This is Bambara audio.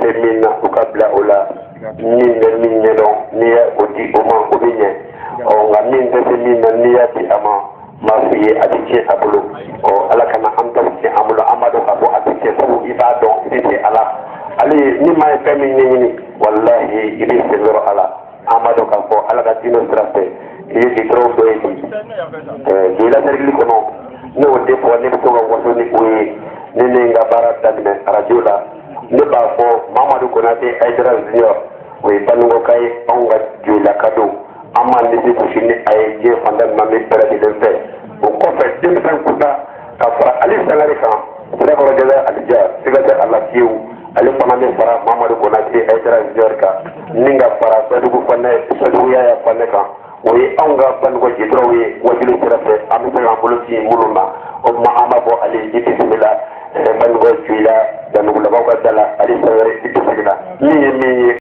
fɛ min na u ka bila o la min bɛ min ɲɛdɔn n'i ye o di o ma o bɛ ɲɛ nka min tɛ se min na n'i y'a di a ma m'a f'i ye a bɛ tiɲɛ a bolo ala kana an taw tiɲɛ an bolo an b'a dɔn k'a fɔ a bɛ tiɲɛ sabu i b'a dɔn i tɛ ala ale ni maa ye fɛn min ɲɛɲini walahi i bɛ sen yɔrɔ ala an b'a dɔn k'a fɔ ala ka diinɛ sira fɛ i ye gidɔrɔn dɔ ye bi joli lasirili kɔnɔ ne y'o de fɔ ne bɛ to ka waso ni o ye ne ni n ka baara daminɛ arajo la ne b'a fɔ mamadu konate ayidara junior o ye banikɔka ye anw ka jolilaka don an m'an disi gosi ni a ye diɲɛ fan bɛɛ ma min bɛɛ lajɛlen fɛ o kɔfɛ denmisɛn kunda ka fara ali sangare kan sirakɔrɔ jɛgɛ alija siga tɛ a la fiyewu ale fana bɛ fara mamadu konate ayidara junior kan ni ka fara sadugu yaya fanɛ kan o ye anw ka banikɔ jitɔrɔw ye wajuli sira fɛ an bɛ se k'an bolo ci minnu ma o tuma an b'a fɔ ale i bisimila banikɔ juila danugulakaw ka da la ale sangare i bisimila min ye min ye